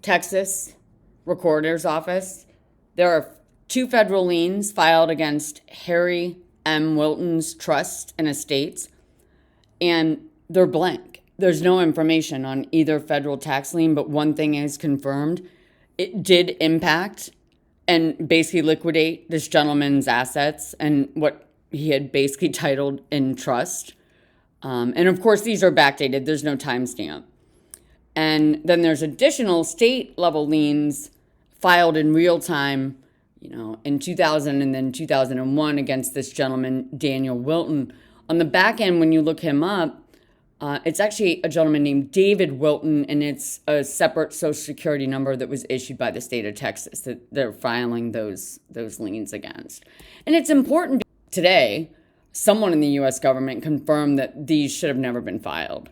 Texas Recorder's Office, there are 2 federal liens filed against Harry M. Wilton's trust and estates, and they're blank. There's no information on either federal tax lien, but one thing is confirmed. It did impact and basically liquidate this gentleman's assets and what he had basically titled in trust. And of course, these are backdated. There's no timestamp. And then there's additional state level liens filed in real time, in 2000 and then 2001 against this gentleman, Daniel Wilton. On the back end, when you look him up, it's actually a gentleman named David Wilton, and it's a separate Social Security number that was issued by the state of Texas that they're filing those liens against. And it's important today, someone in the U.S. government confirmed that these should have never been filed.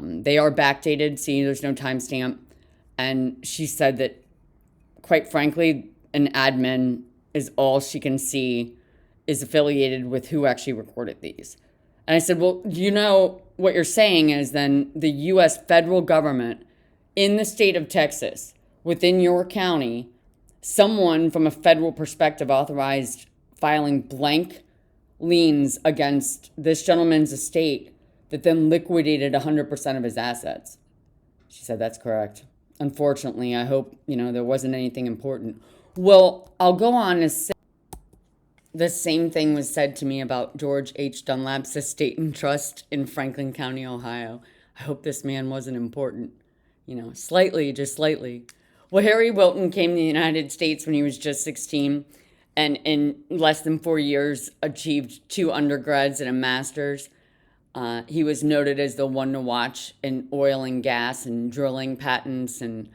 They are backdated. See, there's no timestamp. And she said that, quite frankly, an admin is all she can see is affiliated with who actually recorded these. And I said, well, what you're saying is then the U.S. federal government in the state of Texas, within your county, someone from a federal perspective authorized filing blank liens against this gentleman's estate that then liquidated 100% of his assets. She said, that's correct. Unfortunately, I hope, there wasn't anything important. Well, I'll go on to say the same thing was said to me about George H. Dunlap's estate and trust in Franklin County, Ohio. I hope this man wasn't important, slightly, just slightly. Well, Harry Wilton came to the United States when he was just 16 and in less than 4 years achieved 2 undergrads and a master's. He was noted as the one to watch in oil and gas and drilling patents. And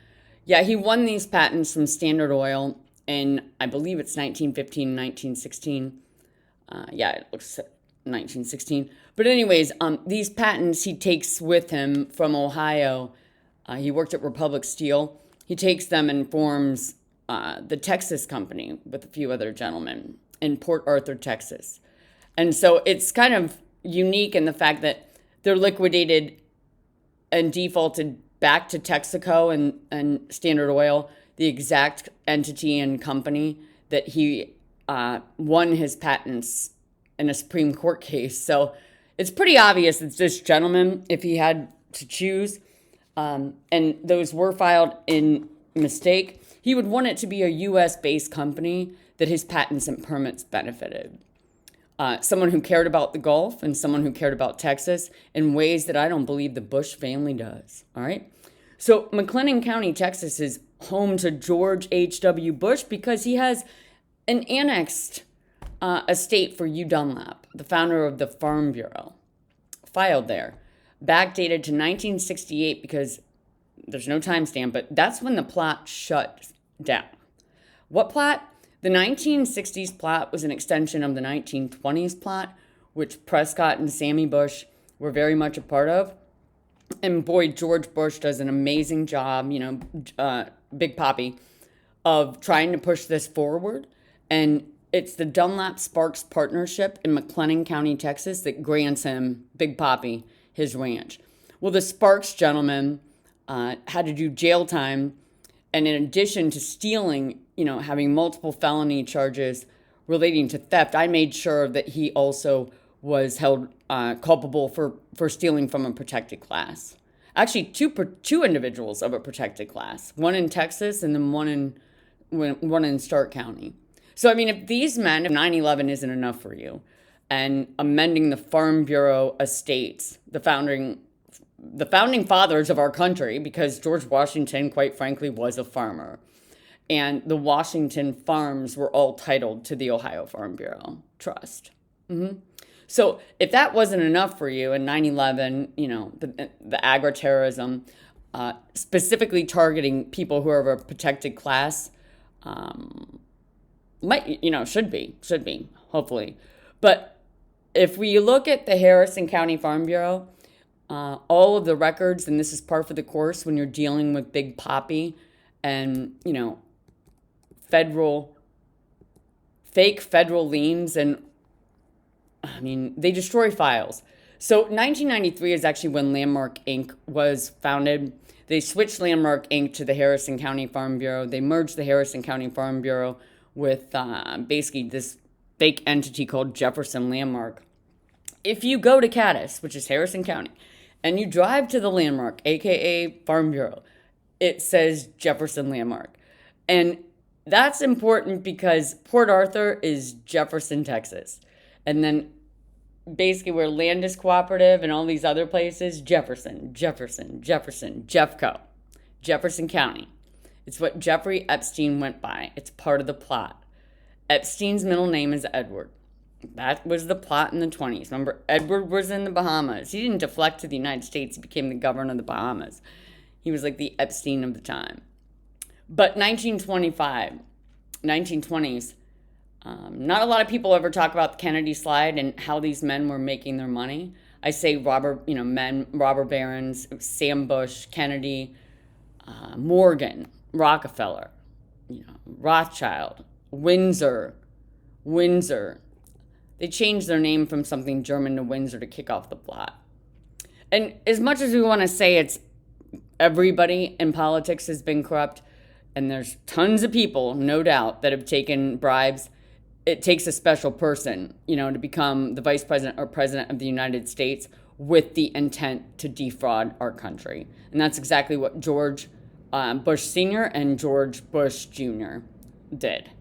he won these patents from Standard Oil in, I believe it's 1915, 1916. It looks 1916. But anyways, these patents he takes with him from Ohio. He worked at Republic Steel. He takes them and forms the Texas Company with a few other gentlemen in Port Arthur, Texas. And so it's kind of unique in the fact that they're liquidated and defaulted back to Texaco and Standard Oil, the exact entity and company that he won his patents in a Supreme Court case. So it's pretty obvious that this gentleman, if he had to choose, and those were filed in mistake, he would want it to be a U.S.-based company that his patents and permits benefited. Someone who cared about the Gulf and someone who cared about Texas in ways that I don't believe the Bush family does. All right. So McLennan County, Texas is home to George H.W. Bush because he has an annexed estate for Hugh Dunlap, the founder of the Farm Bureau, filed there, backdated to 1968 because there's no timestamp, but that's when the plot shut down. What plot? The 1960s plot was an extension of the 1920s plot, which Prescott and Sammy Bush were very much a part of. And boy, George Bush does an amazing job, Big Papi, of trying to push this forward. And it's the Dunlap Sparks partnership in McLennan County, Texas, that grants him, Big Papi, his ranch. Well, the Sparks gentleman had to do jail time. And in addition to stealing, having multiple felony charges relating to theft, I made sure that he also was held culpable for stealing from a protected class. Actually, two individuals of a protected class, one in Texas and then one in Stark County. So, if these men, if 9/11 isn't enough for you, and amending the Farm Bureau estates, the founding fathers of our country, because George Washington, quite frankly, was a farmer. And the Washington farms were all titled to the Ohio Farm Bureau Trust. Mm-hmm. So if that wasn't enough for you in 9/11, the agri-terrorism, specifically targeting people who are of a protected class, should be, hopefully. But if we look at the Harrison County Farm Bureau, all of the records, and this is par for the course when you're dealing with Big Papi and, fake federal liens, and they destroy files. So 1993 is actually when Landmark Inc. was founded. They switched Landmark Inc. to the Harrison County Farm Bureau. They merged the Harrison County Farm Bureau with basically this fake entity called Jefferson Landmark. If you go to Caddis, which is Harrison County, and you drive to the Landmark, aka Farm Bureau, it says Jefferson Landmark. And that's important because Port Arthur is Jefferson, Texas. And then basically where Landis Cooperative and all these other places, Jefferson, Jeffco, Jefferson County. It's what Jeffrey Epstein went by. It's part of the plot. Epstein's middle name is Edward. That was the plot in the 20s. Remember, Edward was in the Bahamas. He didn't deflect to the United States. He became the governor of the Bahamas. He was like the Epstein of the time. But 1920s, not a lot of people ever talk about the Kennedy slide and how these men were making their money. I say robber barons, Sam Bush, Kennedy, Morgan, Rockefeller, Rothschild, Windsor. They changed their name from something German to Windsor to kick off the plot. And as much as we want to say it's everybody in politics has been corrupt, and there's tons of people, no doubt, that have taken bribes, it takes a special person, to become the vice president or president of the United States with the intent to defraud our country. And that's exactly what George Bush Sr. and George Bush Jr. did.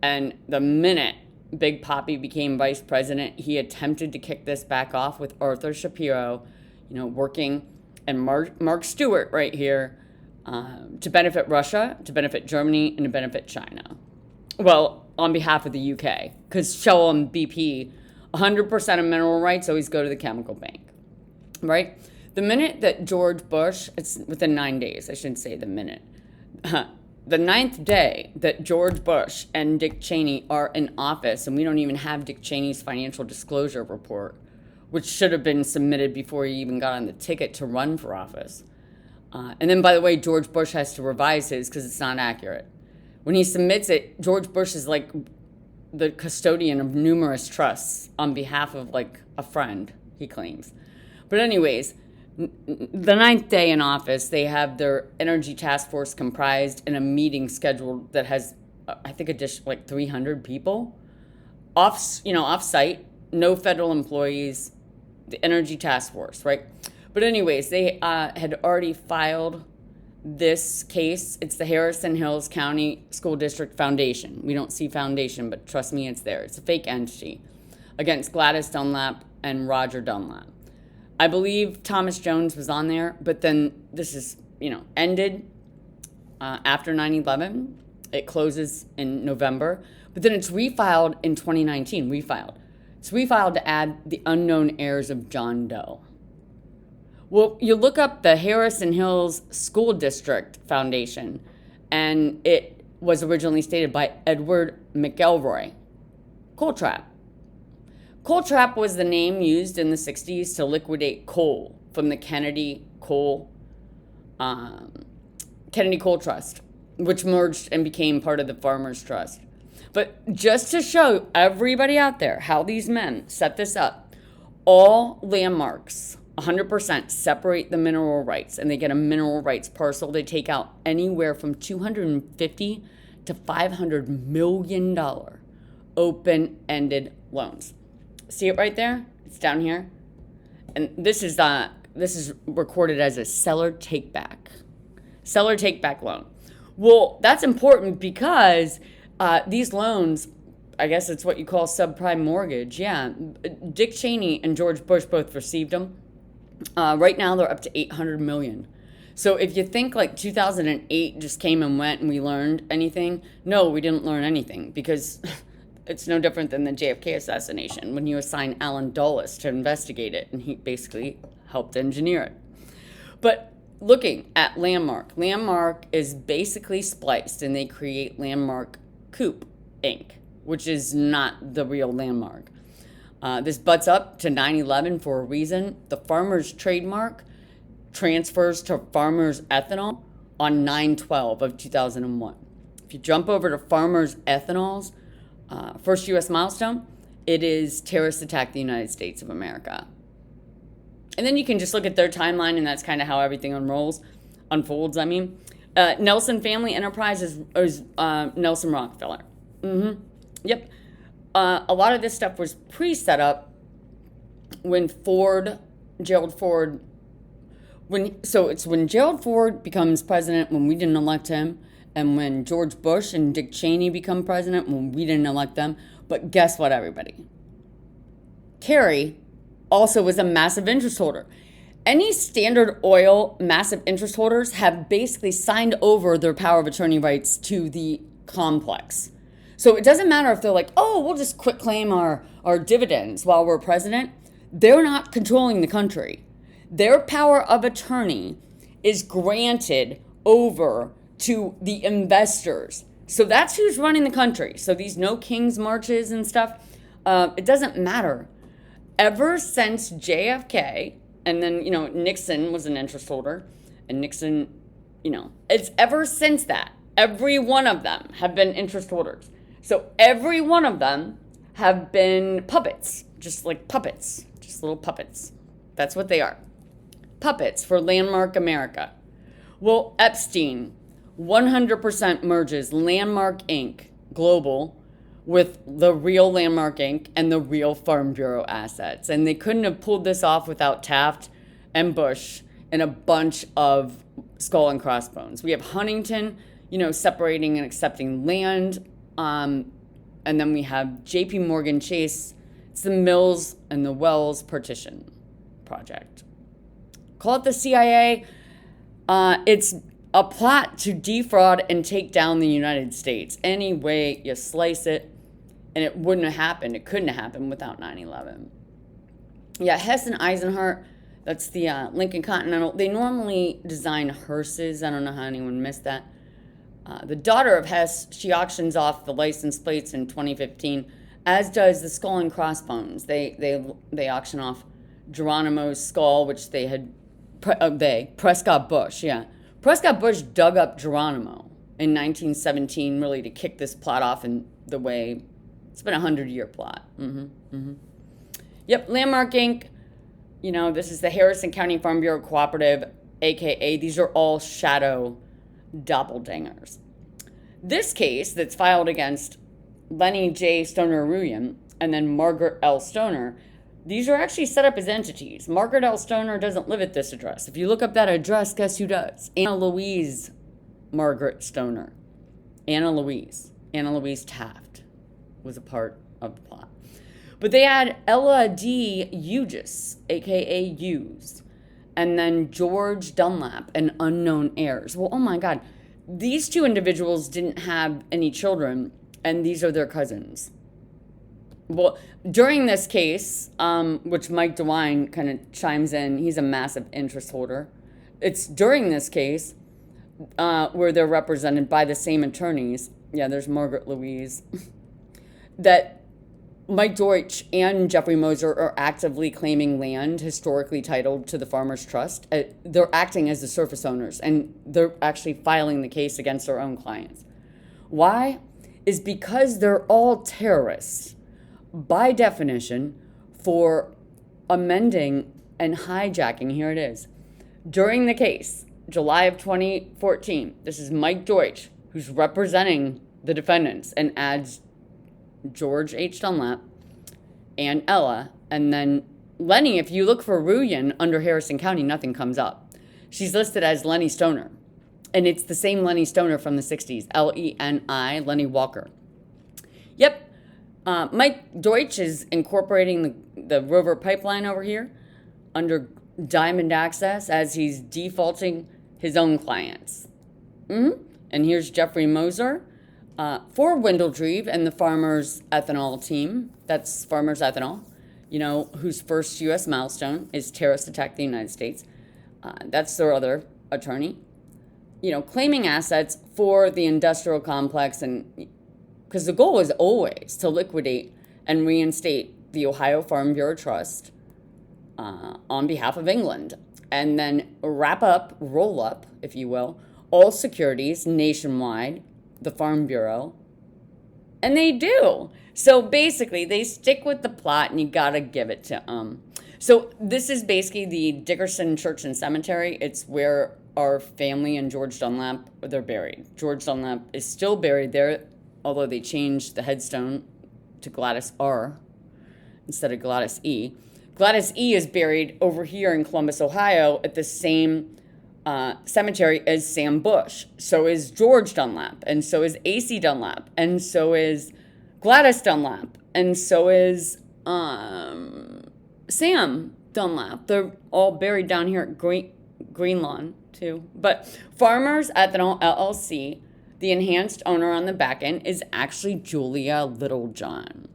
And the minute Big Papi became vice president, he attempted to kick this back off with Arthur Shapiro, working, and Mark Stewart right here, to benefit Russia, to benefit Germany, and to benefit China. Well, on behalf of the UK, because Shell and BP, 100% of mineral rights always go to the chemical bank, right? The minute that George Bush, it's within 9 days, I shouldn't say the minute, the 9th day that George Bush and Dick Cheney are in office, and we don't even have Dick Cheney's financial disclosure report, which should have been submitted before he even got on the ticket to run for office. And then, by the way, George Bush has to revise his because it's not accurate. When he submits it, George Bush is like the custodian of numerous trusts on behalf of like a friend, he claims. But anyways, the 9th day in office, they have their energy task force comprised in a meeting scheduled that has, I think, like 300 people off-site, no federal employees, the energy task force, right? But anyways, they had already filed this case. It's the Harrison Hills County School District Foundation. We don't see foundation, but trust me, it's there. It's a fake entity against Gladys Dunlap and Roger Dunlap. I believe Thomas Jones was on there, but then this is, ended after 9/11. It closes in November, but then it's refiled in 2019. It's refiled to add the unknown heirs of John Doe. Well, you look up the Harrison Hills School District Foundation, and it was originally stated by Edward McElroy. Coal trap. Coal trap was the name used in the 60s to liquidate coal from the Kennedy Coal Trust, which merged and became part of the Farmers Trust. But just to show everybody out there how these men set this up, all landmarks 100% separate the mineral rights, and they get a mineral rights parcel. They take out anywhere from $250 to $500 million open-ended loans. See it right there? It's down here. And this is recorded as a seller take-back loan. Well, that's important because these loans, I guess it's what you call subprime mortgage. Yeah, Dick Cheney and George Bush both received them. Right now, they're up to $800 million. So if you think like 2008 just came and went and we learned anything, no, we didn't learn anything, because it's no different than the JFK assassination when you assign Alan Dulles to investigate it, and he basically helped engineer it. But looking at Landmark is basically spliced, and they create Landmark Coop Inc., which is not the real Landmark. This butts up to 9/11 for a reason. The Farmers trademark transfers to Farmers Ethanol on 9/12 of 2001. If you jump over to Farmers Ethanol's first U.S. milestone, it is terrorist attack the United States of America. And then you can just look at their timeline, and that's kind of how everything unrolls. unfolds. Nelson Family Enterprise is Nelson Rockefeller. Yep. A lot of this stuff was pre-set up when Gerald Ford, it's when Gerald Ford becomes president, when we didn't elect him, and when George Bush and Dick Cheney become president, when we didn't elect them. But guess what, everybody? Kerry also was a massive interest holder. Any Standard Oil massive interest holders have basically signed over their power of attorney rights to the complex. So it doesn't matter if they're like, oh, we'll just quit claim our dividends while we're president. They're not controlling the country. Their power of attorney is granted over to the investors. So that's who's running the country. So these no kings marches and stuff, it doesn't matter. Ever since JFK, and then, Nixon was an interest holder, and Nixon, it's ever since that, every one of them have been interest holders. So every one of them have been puppets, just like puppets, just little puppets. That's what they are. Puppets for Landmark America. Well, Epstein 100% merges Landmark Inc. Global with the real Landmark Inc. and the real Farm Bureau assets. And they couldn't have pulled this off without Taft and Bush and a bunch of skull and crossbones. We have Huntington, separating and accepting land. And then we have JP Morgan Chase. It's the Mills and the Wells partition project. Call it the CIA. It's a plot to defraud and take down the United States. Any way you slice it, and it wouldn't have happened. It couldn't have happened without 9/11. Yeah, Hess and Eisenhart, that's the Lincoln Continental. They normally design hearses. I don't know how anyone missed that. The daughter of Hess, she auctions off the license plates in 2015, as does the skull and crossbones. They auction off Geronimo's skull, which Prescott Bush, yeah. Prescott Bush dug up Geronimo in 1917, really to kick this plot off in the way. It's been a 100-year plot. Yep, Landmark Inc. This is the Harrison County Farm Bureau Cooperative, a.k.a. these are all shadow doppelgangers. This case that's filed against Lenny J. Stoner Ruyan and then Margaret L. Stoner, these are actually set up as entities. Margaret L. Stoner doesn't live at this address. If you look up that address, guess who does? Anna Louise Margaret Stoner. Anna Louise Taft was a part of the plot. But they had Ella D. Hughes, a.k.a. Hughes, and then George Dunlap and unknown heirs. Well, oh my God. These two individuals didn't have any children, and these are their cousins. Well, during this case, which Mike DeWine kind of chimes in, he's a massive interest holder. It's during this case where they're represented by the same attorneys. Yeah, there's Margaret Louise. That Mike Deutsch and Jeffrey Moser are actively claiming land historically titled to the Farmers Trust. They're acting as the surface owners, and they're actually filing the case against their own clients. Why? Is because they're all terrorists, by definition, for amending and hijacking. Here it is. During the case, July of 2014, this is Mike Deutsch, who's representing the defendants, and adds George H. Dunlap and Ella, and then Lenny. If you look for Ruyan under Harrison County, nothing comes up. She's listed as Lenny Stoner, and it's the same Lenny Stoner from the 60s, Leni, Lenny Walker. Yep, Mike Deutsch is incorporating the Rover pipeline over here under Diamond Access as he's defaulting his own clients. And here's Jeffrey Moser for Windledreve and the Farmers Ethanol team. That's Farmers Ethanol, whose first U.S. milestone is terrorist attack the United States. That's their other attorney. Claiming assets for the industrial complex, and because the goal is always to liquidate and reinstate the Ohio Farm Bureau Trust on behalf of England, and then roll up, if you will, all securities nationwide, the Farm Bureau, and they do. So basically, they stick with the plot, and you gotta give it to them. So this is basically the Dickerson Church and Cemetery. It's where our family and George Dunlap, they're buried. George Dunlap is still buried there, although they changed the headstone to Gladys R instead of Gladys E. Gladys E is buried over here in Columbus, Ohio, at the same cemetery as Sam Bush. So is George Dunlap, and so is AC Dunlap, and so is Gladys Dunlap, and so is Sam Dunlap. They're all buried down here at Green Lawn, too. But Farmers Ethanol LLC, the enhanced owner on the back end, is actually Julia Littlejohn.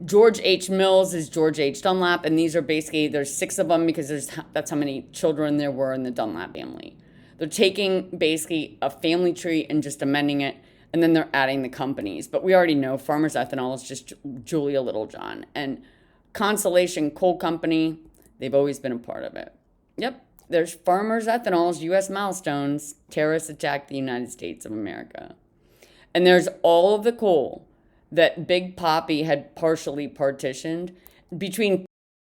George H. Mills is George H. Dunlap, and these are basically, there's 6 of them because that's how many children there were in the Dunlap family. They're taking basically a family tree and just amending it, and then they're adding the companies. But we already know Farmers Ethanol is just Julia Littlejohn. And Constellation Coal Company, they've always been a part of it. Yep, there's Farmers Ethanol's U.S. milestones. Terrorists attacked the United States of America. And there's all of the coal that Big Papi had partially partitioned between